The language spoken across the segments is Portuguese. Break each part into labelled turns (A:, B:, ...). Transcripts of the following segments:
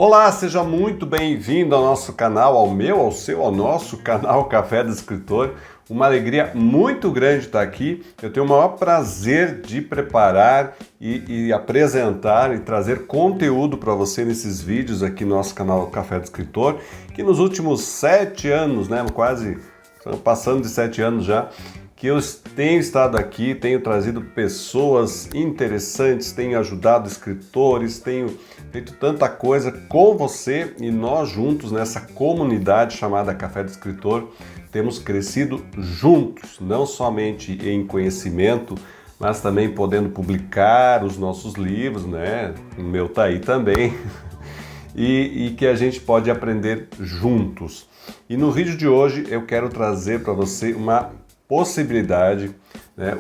A: Olá, seja muito bem-vindo ao nosso canal, ao meu, ao seu, ao nosso canal Café do Escritor. Uma alegria muito grande estar aqui. Eu tenho o maior prazer de preparar e apresentar e trazer conteúdo para você nesses vídeos aqui no nosso canal Café do Escritor, que nos últimos 7 anos, quase passando de 7 anos já, que eu tenho estado aqui, tenho trazido pessoas interessantes, tenho ajudado escritores, tenho feito tanta coisa com você e nós juntos nessa comunidade chamada Café do Escritor temos crescido juntos, não somente em conhecimento, mas também podendo publicar os nossos livros, O meu tá aí também, e que a gente pode aprender juntos. E no vídeo de hoje eu quero trazer para você uma possibilidade,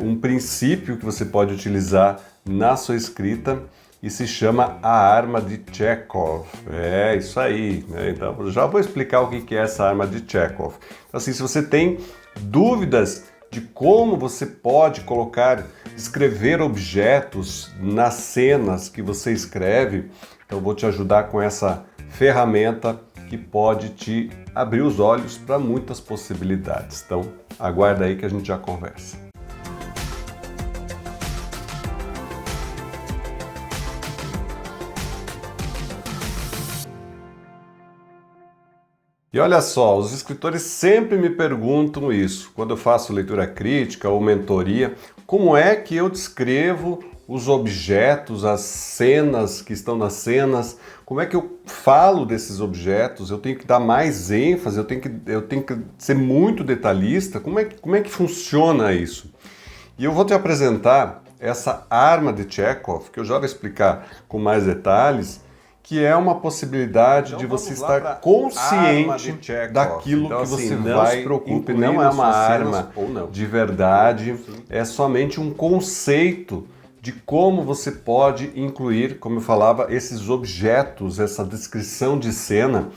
A: um princípio que você pode utilizar na sua escrita e se chama a arma de Chekhov. É isso aí, Então eu já vou explicar o que é essa arma de Chekhov. Então, assim, se você tem dúvidas de como você pode escrever objetos nas cenas que você escreve, então eu vou te ajudar com essa ferramenta que pode te abrir os olhos para muitas possibilidades. Então, aguarda aí que a gente já conversa. E olha só, os escritores sempre me perguntam isso, quando eu faço leitura crítica ou mentoria, como é que eu descrevo os objetos, as cenas que estão nas cenas, como é que eu falo desses objetos, eu tenho que dar mais ênfase, eu tenho que ser muito detalhista, como é que funciona isso? E eu vou te apresentar essa arma de Chekhov, que eu já vou explicar com mais detalhes, que é uma possibilidade de você estar consciente daquilo que você vai incluir. Não é uma arma de verdade, é somente um conceito de como você pode incluir, como eu falava, esses objetos, essa descrição de cena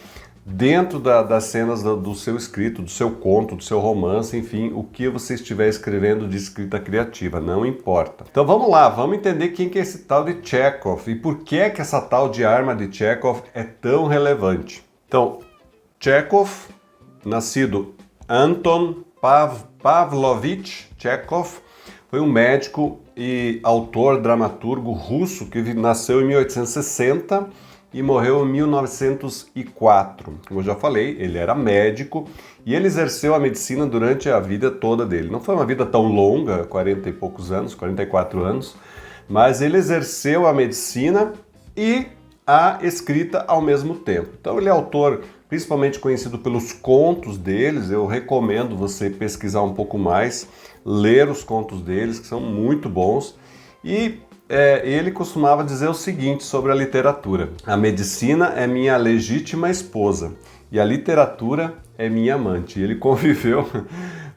A: dentro das cenas do seu escrito, do seu conto, do seu romance, enfim, o que você estiver escrevendo de escrita criativa, não importa. Então vamos lá, vamos entender quem que é esse tal de Chekhov e por que que essa tal de arma de Chekhov é tão relevante. Então, Chekhov, nascido Anton Pavlovich Chekhov, foi um médico e autor, dramaturgo russo que nasceu em 1860 e morreu em 1904. Como eu já falei, ele era médico e ele exerceu a medicina durante a vida toda dele. Não foi uma vida tão longa, 40 e poucos anos, 44 anos, mas ele exerceu a medicina e a escrita ao mesmo tempo. Então ele é autor principalmente conhecido pelos contos deles. Eu recomendo você pesquisar um pouco mais, ler os contos deles, que são muito bons. E ele costumava dizer o seguinte sobre a literatura: a medicina é minha legítima esposa e a literatura é minha amante. E ele conviveu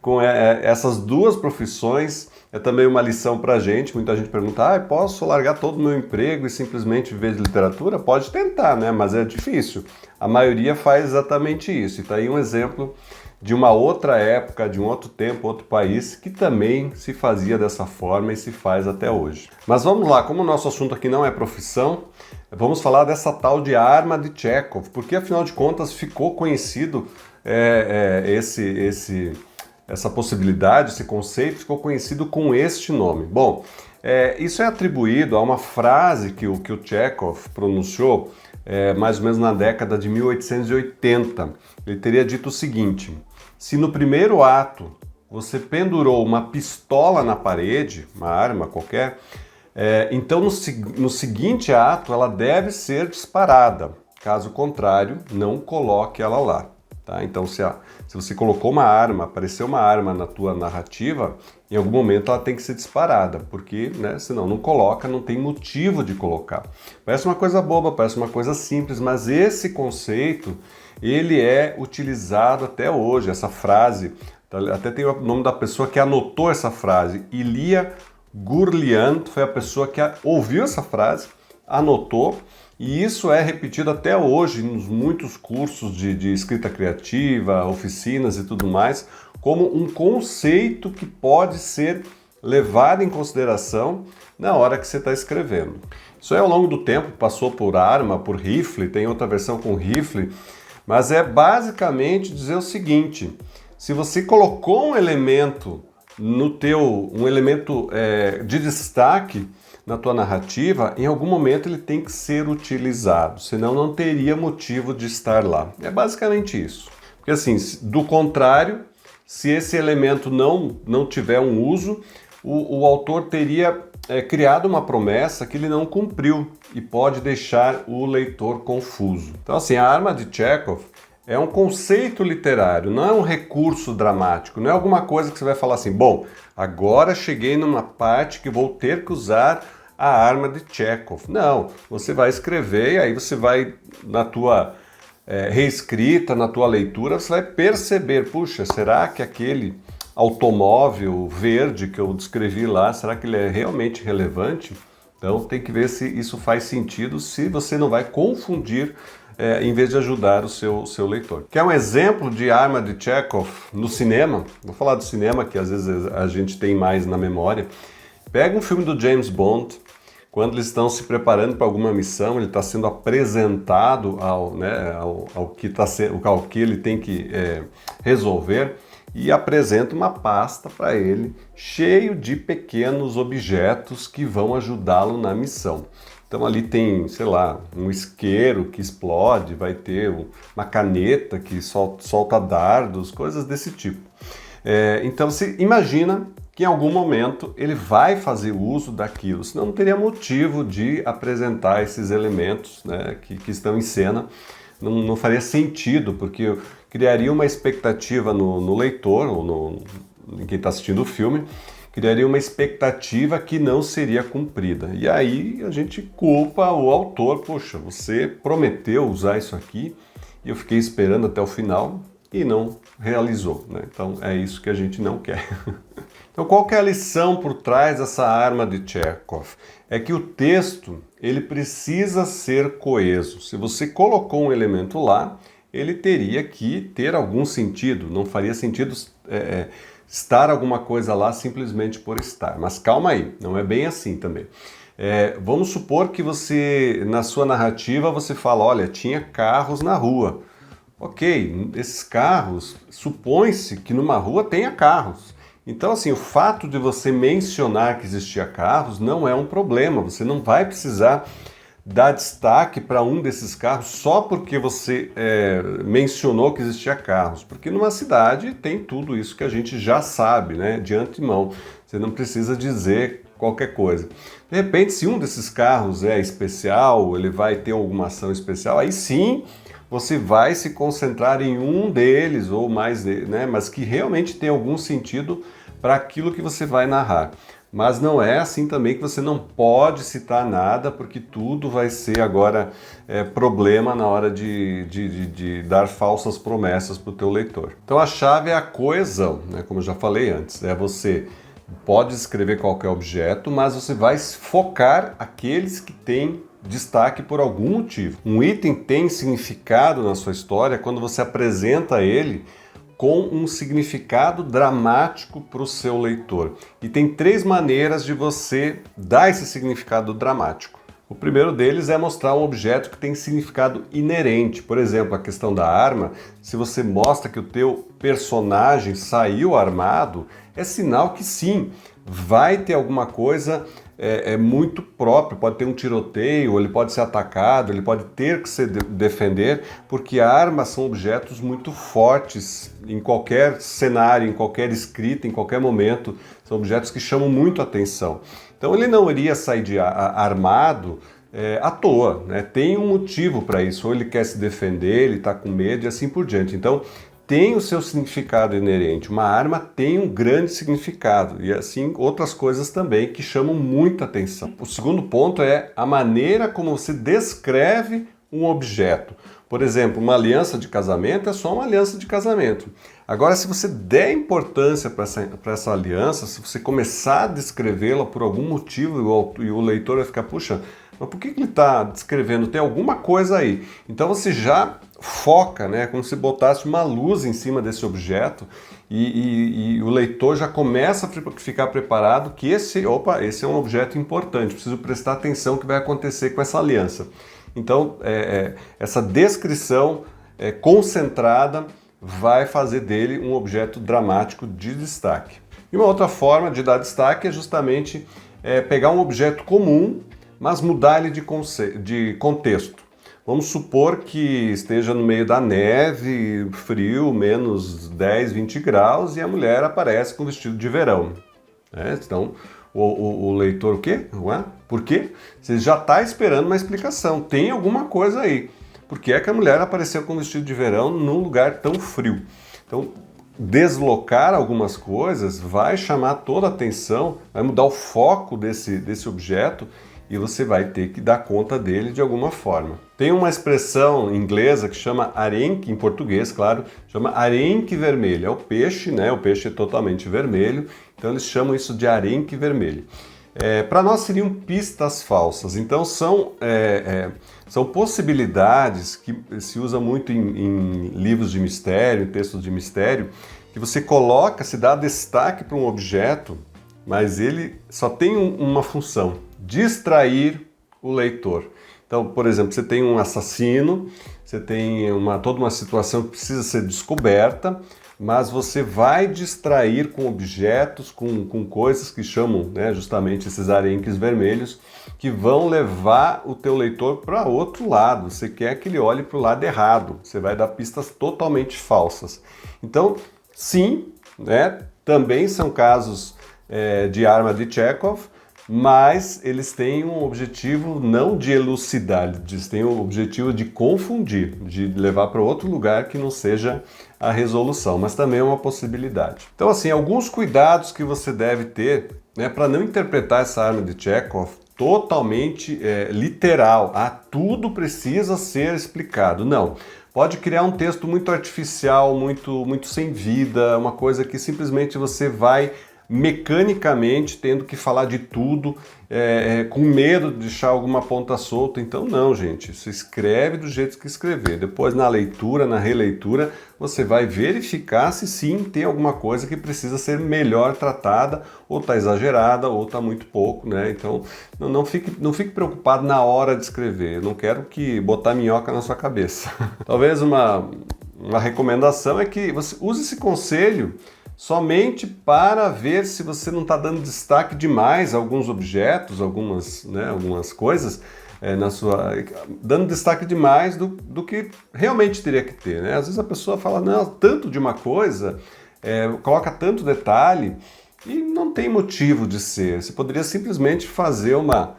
A: com essas duas profissões. É também uma lição pra gente. Muita gente pergunta, posso largar todo o meu emprego e simplesmente viver de literatura? Pode tentar, mas é difícil. A maioria faz exatamente isso. E tá aí um exemplo de uma outra época, de um outro tempo, outro país, que também se fazia dessa forma e se faz até hoje. Mas vamos lá, como o nosso assunto aqui não é profissão, vamos falar dessa tal de arma de Chekhov, porque afinal de contas ficou conhecido essa possibilidade, esse conceito ficou conhecido com este nome. Bom, isso é atribuído a uma frase que o Chekhov pronunciou mais ou menos na década de 1880. Ele teria dito o seguinte: se no primeiro ato você pendurou uma pistola na parede, uma arma qualquer, então no seguinte ato ela deve ser disparada. Caso contrário, não coloque ela lá. Tá? Então, se você colocou uma arma, apareceu uma arma na tua narrativa, em algum momento ela tem que ser disparada, porque senão não coloca, não tem motivo de colocar. Parece uma coisa boba, parece uma coisa simples, mas esse conceito, ele é utilizado até hoje. Essa frase, até tem o nome da pessoa que anotou essa frase, Ilya Gurlian, foi a pessoa que ouviu essa frase, anotou. E isso é repetido até hoje nos muitos cursos de escrita criativa, oficinas e tudo mais, como um conceito que pode ser levado em consideração na hora que você está escrevendo. Isso aí ao longo do tempo passou por arma, por rifle, tem outra versão com rifle, mas é basicamente dizer o seguinte: se você colocou um elemento um elemento de destaque na tua narrativa, em algum momento ele tem que ser utilizado, senão não teria motivo de estar lá. É basicamente isso. Porque assim, do contrário, se esse elemento não tiver um uso, o autor teria criado uma promessa que ele não cumpriu e pode deixar o leitor confuso. Então assim, a arma de Chekhov é um conceito literário, não é um recurso dramático, não é alguma coisa que você vai falar assim, bom, agora cheguei numa parte que vou ter que usar a arma de Chekhov. Não, você vai escrever e aí você vai, na tua reescrita, na tua leitura, você vai perceber, puxa, será que aquele automóvel verde que eu descrevi lá, será que ele é realmente relevante? Então tem que ver se isso faz sentido, se você não vai confundir em vez de ajudar o seu leitor. Quer um exemplo de arma de Chekhov no cinema? Vou falar do cinema, que às vezes a gente tem mais na memória. Pega um filme do James Bond, quando eles estão se preparando para alguma missão, ele está sendo apresentado ao que ele tem que resolver, e apresenta uma pasta para ele, cheio de pequenos objetos que vão ajudá-lo na missão. Então ali tem, sei lá, um isqueiro que explode, vai ter uma caneta que solta dardos, coisas desse tipo. Então você imagina que em algum momento ele vai fazer uso daquilo, senão não teria motivo de apresentar esses elementos, né, que estão em cena. Não faria sentido, porque criaria uma expectativa no leitor, ou em quem está assistindo o filme, criaria uma expectativa que não seria cumprida. E aí a gente culpa o autor, poxa, você prometeu usar isso aqui e eu fiquei esperando até o final e não realizou, né? Então é isso que a gente não quer. Então qual que é a lição por trás dessa arma de Chekhov? É que o texto ele precisa ser coeso. Se você colocou um elemento lá, ele teria que ter algum sentido, não faria sentido estar alguma coisa lá simplesmente por estar. Mas calma aí, não é bem assim também. Vamos supor que você, na sua narrativa, você fala, olha, tinha carros na rua. Ok, esses carros, supõe-se que numa rua tenha carros. Então, assim, o fato de você mencionar que existia carros não é um problema. Você não vai precisar dar destaque para um desses carros só porque você mencionou que existia carros. Porque numa cidade tem tudo isso que a gente já sabe, né, de antemão. Você não precisa dizer qualquer coisa. De repente, se um desses carros é especial, ele vai ter alguma ação especial, aí sim você vai se concentrar em um deles ou mais, né, mas que realmente tem algum sentido para aquilo que você vai narrar. Mas não é assim também que você não pode citar nada, porque tudo vai ser agora problema na hora de dar falsas promessas para o teu leitor. Então a chave é a coesão, né? Como eu já falei antes, você pode escrever qualquer objeto, mas você vai focar aqueles que têm destaque por algum motivo. Um item tem significado na sua história quando você apresenta ele com um significado dramático para o seu leitor. E tem 3 maneiras de você dar esse significado dramático. O primeiro deles é mostrar um objeto que tem significado inerente. Por exemplo, a questão da arma, se você mostra que o teu personagem saiu armado, é sinal que sim, vai ter alguma coisa muito próprio, pode ter um tiroteio, ele pode ser atacado, ele pode ter que se defender, porque armas são objetos muito fortes em qualquer cenário, em qualquer escrita, em qualquer momento, são objetos que chamam muito a atenção. Então ele não iria sair armado à toa, né? Tem um motivo para isso, ou ele quer se defender, ele está com medo e assim por diante. Então tem o seu significado inerente. Uma arma tem um grande significado e assim outras coisas também que chamam muita atenção. O segundo ponto é a maneira como você descreve um objeto. Por exemplo, uma aliança de casamento é só uma aliança de casamento. Agora, se você der importância para essa aliança, se você começar a descrevê-la por algum motivo e o leitor vai ficar, puxa, mas por que ele está descrevendo? Tem alguma coisa aí. Então você já foca, né? Como se botasse uma luz em cima desse objeto e o leitor já começa a ficar preparado que esse é um objeto importante, preciso prestar atenção o que vai acontecer com essa aliança. Então, essa descrição concentrada vai fazer dele um objeto dramático de destaque. E uma outra forma de dar destaque é justamente pegar um objeto comum, mas mudar ele de contexto. Vamos supor que esteja no meio da neve, frio, menos 10, 20 graus, e a mulher aparece com vestido de verão. Então, o leitor, o quê? Ué? Por quê? Você já está esperando uma explicação. Tem alguma coisa aí. Por que é que a mulher apareceu com vestido de verão num lugar tão frio? Então, deslocar algumas coisas vai chamar toda a atenção, vai mudar o foco desse objeto e você vai ter que dar conta dele de alguma forma. Tem uma expressão inglesa que chama arenque, em português, claro, chama arenque vermelho. É o peixe, né? O peixe é totalmente vermelho, então eles chamam isso de arenque vermelho. Para nós seriam pistas falsas, então são possibilidades que se usa muito em livros de mistério, em textos de mistério, que você coloca, se dá destaque para um objeto, mas ele só tem uma função: distrair o leitor. Então, por exemplo, você tem um assassino, você tem toda uma situação que precisa ser descoberta, mas você vai distrair com objetos, com coisas que chamam, né, justamente esses arenques vermelhos, que vão levar o teu leitor para outro lado. Você quer que ele olhe para o lado errado, você vai dar pistas totalmente falsas. Então, sim, né, também são casos de arma de Chekhov, mas eles têm um objetivo não de elucidar, eles têm o objetivo de confundir, de levar para outro lugar que não seja a resolução, mas também é uma possibilidade. Então, assim, alguns cuidados que você deve ter, né, para não interpretar essa arma de Chekhov totalmente literal. Tudo precisa ser explicado. Não. Pode criar um texto muito artificial, muito sem vida, uma coisa que simplesmente você vai mecanicamente tendo que falar de tudo, com medo de deixar alguma ponta solta. Então não, gente, você escreve do jeito que escrever. Depois na leitura, na releitura, você vai verificar se sim tem alguma coisa que precisa ser melhor tratada, ou está exagerada, ou está muito pouco, né? Então não fique preocupado na hora de escrever. Eu não quero que botar minhoca na sua cabeça. Talvez uma recomendação é que você use esse conselho somente para ver se você não está dando destaque demais a alguns objetos, algumas coisas dando destaque demais do que realmente teria que ter, né? Às vezes a pessoa fala, não, tanto de uma coisa, coloca tanto detalhe e não tem motivo de ser. Você poderia simplesmente fazer uma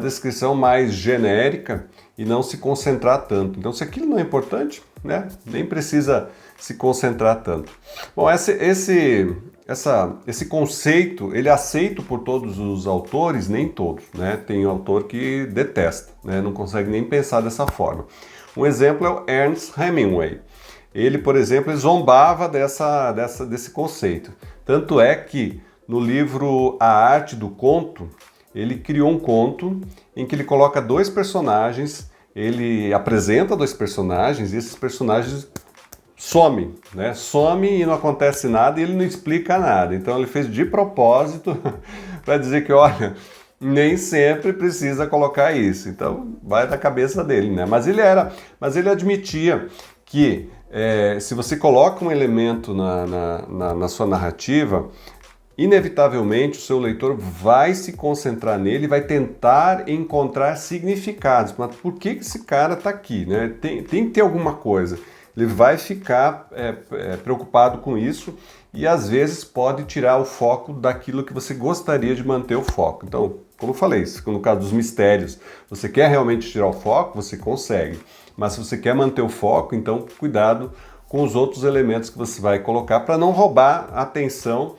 A: descrição mais genérica e não se concentrar tanto. Então, se aquilo não é importante, né, nem precisa se concentrar tanto. Bom, esse conceito, ele é aceito por todos os autores, nem todos, né? Tem autor que detesta, né? Não consegue nem pensar dessa forma. Um exemplo é o Ernest Hemingway. Ele, por exemplo, zombava desse conceito. Tanto é que no livro A Arte do Conto, ele criou um conto em que ele coloca dois personagens, ele apresenta dois personagens e esses personagens somem, né? Some e não acontece nada e ele não explica nada. Então ele fez de propósito para dizer que, olha, nem sempre precisa colocar isso. Então vai da cabeça dele, né? Mas ele admitia que se você coloca um elemento na sua narrativa, inevitavelmente o seu leitor vai se concentrar nele, vai tentar encontrar significados. Mas por que esse cara está aqui, né? Tem que ter alguma coisa. Ele vai ficar preocupado com isso e às vezes pode tirar o foco daquilo que você gostaria de manter o foco. Então, como eu falei, no caso dos mistérios, você quer realmente tirar o foco, você consegue. Mas se você quer manter o foco, então cuidado com os outros elementos que você vai colocar para não roubar a atenção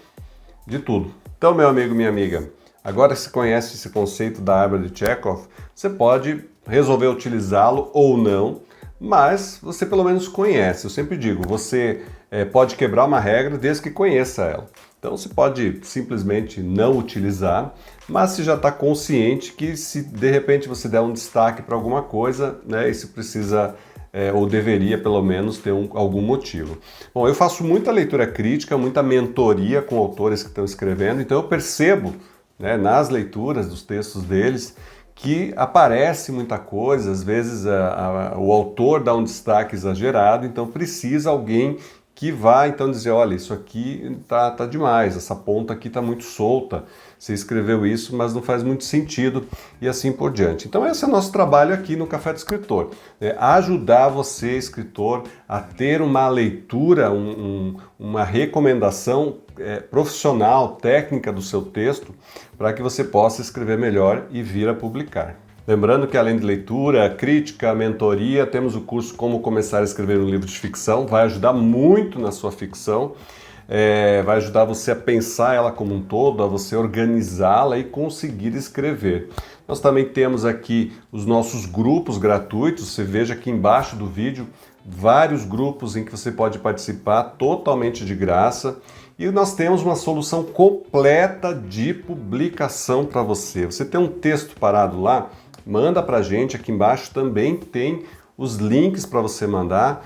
A: de tudo. Então, meu amigo, minha amiga, agora que você conhece esse conceito da arma de Chekhov, você pode resolver utilizá-lo ou não, mas você pelo menos conhece. Eu sempre digo, você pode quebrar uma regra desde que conheça ela. Então você pode simplesmente não utilizar, mas você já está consciente que se de repente você der um destaque para alguma coisa, né, isso precisa ou deveria pelo menos ter algum motivo. Bom, eu faço muita leitura crítica, muita mentoria com autores que estão escrevendo, então eu percebo, né, nas leituras dos textos deles que aparece muita coisa, às vezes o autor dá um destaque exagerado, então precisa alguém que vá então dizer, olha, isso aqui tá demais, essa ponta aqui tá muito solta, você escreveu isso, mas não faz muito sentido, e assim por diante. Então esse é o nosso trabalho aqui no Café do Escritor, né? Ajudar você, escritor, a ter uma leitura, uma recomendação profissional, técnica do seu texto, para que você possa escrever melhor e vir a publicar. Lembrando que além de leitura, crítica, mentoria, temos o curso Como Começar a Escrever um Livro de Ficção, vai ajudar muito na sua ficção, vai ajudar você a pensar ela como um todo, a você organizá-la e conseguir escrever. Nós também temos aqui os nossos grupos gratuitos, você veja aqui embaixo do vídeo vários grupos em que você pode participar totalmente de graça. E nós temos uma solução completa de publicação para você. Você tem um texto parado lá? Manda para a gente, aqui embaixo também tem os links para você mandar.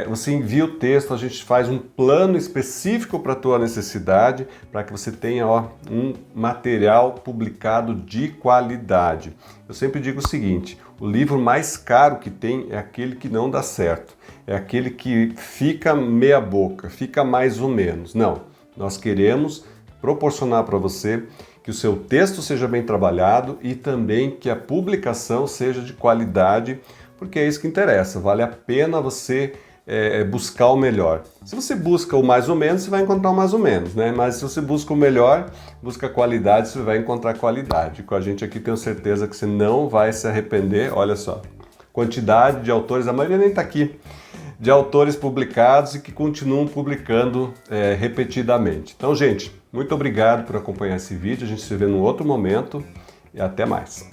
A: Você envia o texto, a gente faz um plano específico para a tua necessidade, para que você tenha um material publicado de qualidade. Eu sempre digo o seguinte, o livro mais caro que tem é aquele que não dá certo, é aquele que fica meia boca, fica mais ou menos. Não, nós queremos proporcionar para você que o seu texto seja bem trabalhado e também que a publicação seja de qualidade, porque é isso que interessa, vale a pena você buscar o melhor. Se você busca o mais ou menos, você vai encontrar o mais ou menos, né? Mas se você busca o melhor, busca a qualidade, você vai encontrar qualidade. Com a gente aqui tenho certeza que você não vai se arrepender. Olha só, quantidade de autores, a maioria nem está aqui, de autores publicados e que continuam publicando repetidamente. Então, gente, muito obrigado por acompanhar esse vídeo. A gente se vê num outro momento e até mais.